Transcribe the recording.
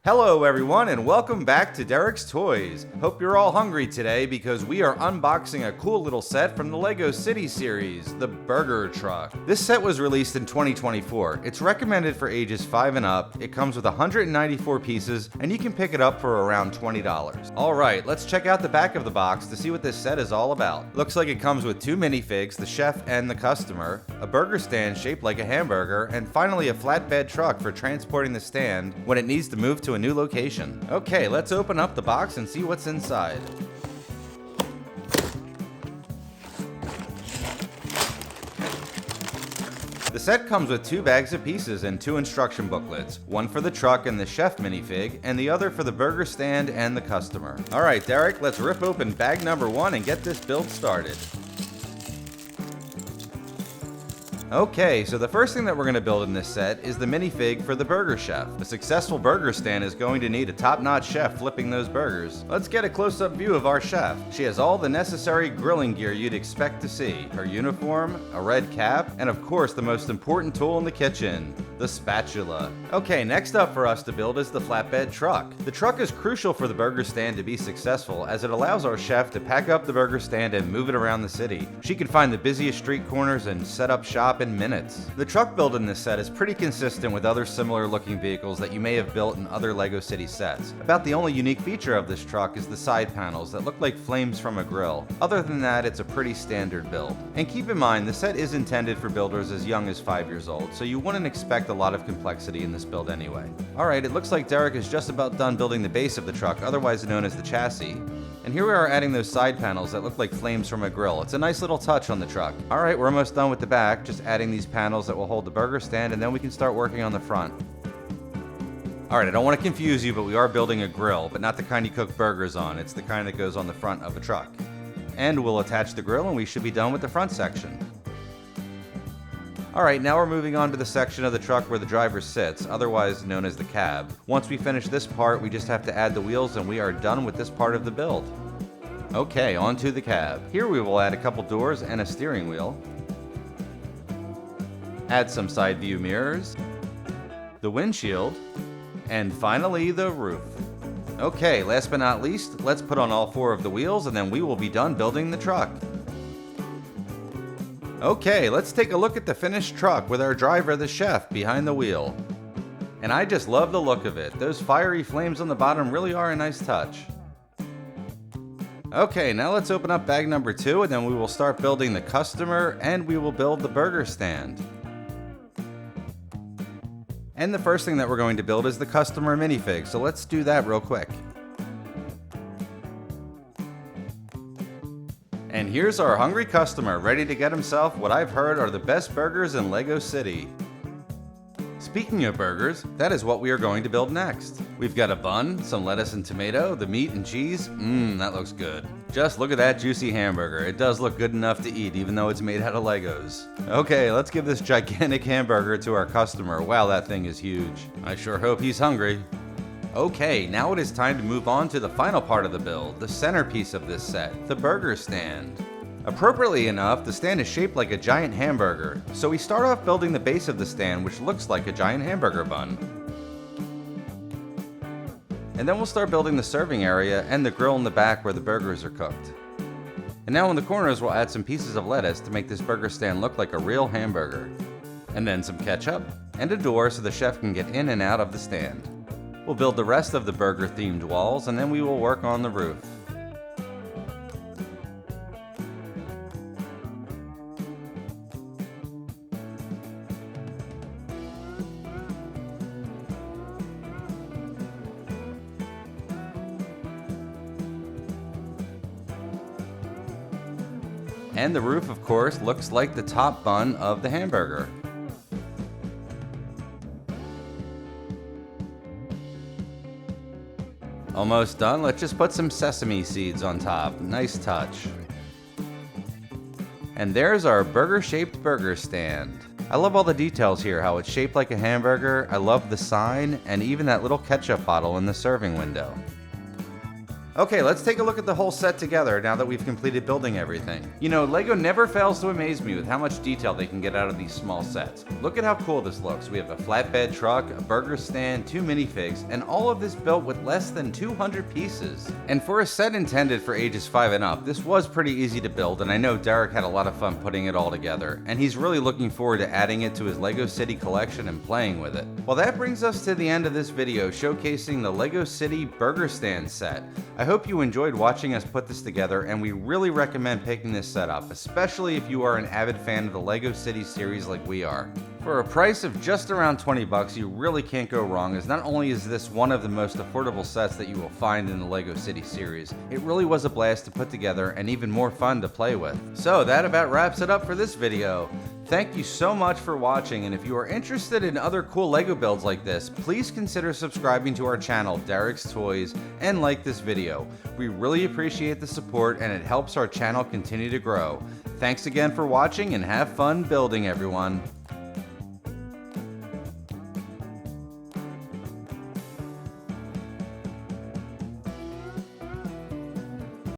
Hello everyone and welcome back to Derek's Toys. Hope you're all hungry today because we are unboxing a cool little set from the LEGO City series, the Burger Truck. This set was released in 2024. It's recommended for ages 5 and up. It comes with 194 pieces and you can pick it up for around $20. Alright, let's check out the back of the box to see what this set is all about. Looks like it comes with 2 minifigs, the chef and the customer, a burger stand shaped like a hamburger, and finally a flatbed truck for transporting the stand when it needs to move to a new location. Okay, let's open up the box and see what's inside. The set comes with 2 bags of pieces and 2 instruction booklets, one for the truck and the chef minifig, and the other for the burger stand and the customer. Alright Derek, let's rip open bag number 1 and get this build started. Okay, so the first thing that we're going to build in this set is the minifig for the burger chef. A successful burger stand is going to need a top-notch chef flipping those burgers. Let's get a close-up view of our chef. She has all the necessary grilling gear you'd expect to see. Her uniform, a red cap, and of course the most important tool in the kitchen, the spatula. Okay, next up for us to build is the flatbed truck. The truck is crucial for the burger stand to be successful as it allows our chef to pack up the burger stand and move it around the city. She can find the busiest street corners and set up shop in minutes. The truck build in this set is pretty consistent with other similar looking vehicles that you may have built in other LEGO City sets. About the only unique feature of this truck is the side panels that look like flames from a grill. Other than that, it's a pretty standard build. And keep in mind, the set is intended for builders as young as 5 years old, so you wouldn't expect a lot of complexity in this build anyway. Alright, it looks like Derek is just about done building the base of the truck, otherwise known as the chassis. And here we are adding those side panels that look like flames from a grill. It's a nice little touch on the truck. Alright, we're almost done with the back, just adding these panels that will hold the burger stand, and then we can start working on the front. Alright, I don't want to confuse you, but we are building a grill, but not the kind you cook burgers on. It's the kind that goes on the front of a truck. And we'll attach the grill and we should be done with the front section. Alright, now we're moving on to the section of the truck where the driver sits, otherwise known as the cab. Once we finish this part, we just have to add the wheels and we are done with this part of the build. Okay, on to the cab. Here we will add a couple doors and a steering wheel. Add some side view mirrors, the windshield, and finally the roof. Okay, last but not least, let's put on all 4 of the wheels and then we will be done building the truck. Okay, let's take a look at the finished truck with our driver, the chef, behind the wheel. And I just love the look of it. Those fiery flames on the bottom really are a nice touch. Okay, now let's open up bag number 2 and then we will start building the customer and we will build the burger stand. And the first thing that we're going to build is the customer minifig, so let's do that real quick. And here's our hungry customer, ready to get himself what I've heard are the best burgers in LEGO City. Speaking of burgers, that is what we are going to build next. We've got a bun, some lettuce and tomato, the meat and cheese. That looks good. Just look at that juicy hamburger. It does look good enough to eat, even though it's made out of Legos. Okay, let's give this gigantic hamburger to our customer. Wow, that thing is huge. I sure hope he's hungry. Okay, now it is time to move on to the final part of the build, the centerpiece of this set, the burger stand. Appropriately enough, the stand is shaped like a giant hamburger, so we start off building the base of the stand, which looks like a giant hamburger bun. And then we'll start building the serving area and the grill in the back where the burgers are cooked. And now in the corners we'll add some pieces of lettuce to make this burger stand look like a real hamburger. And then some ketchup, and a door so the chef can get in and out of the stand. We'll build the rest of the burger themed walls and then we will work on the roof. And the roof, of course, looks like the top bun of the hamburger. Almost done. Let's just put some sesame seeds on top. Nice touch. And there's our burger-shaped burger stand. I love all the details here, how it's shaped like a hamburger. I love the sign and even that little ketchup bottle in the serving window. Okay, let's take a look at the whole set together now that we've completed building everything. You know, LEGO never fails to amaze me with how much detail they can get out of these small sets. Look at how cool this looks. We have a flatbed truck, a burger stand, 2 minifigs, and all of this built with less than 200 pieces. And for a set intended for ages 5 and up, this was pretty easy to build, and I know Derek had a lot of fun putting it all together, and he's really looking forward to adding it to his LEGO City collection and playing with it. Well, that brings us to the end of this video showcasing the LEGO City Burger Stand set. I hope you enjoyed watching us put this together, and we really recommend picking this set up, especially if you are an avid fan of the LEGO City series like we are. For a price of just around 20 bucks, you really can't go wrong, as not only is this one of the most affordable sets that you will find in the LEGO City series, it really was a blast to put together and even more fun to play with. So that about wraps it up for this video. Thank you so much for watching, and if you are interested in other cool LEGO builds like this, please consider subscribing to our channel, Derek's Toys, and like this video. We really appreciate the support, and it helps our channel continue to grow. Thanks again for watching, and have fun building, everyone.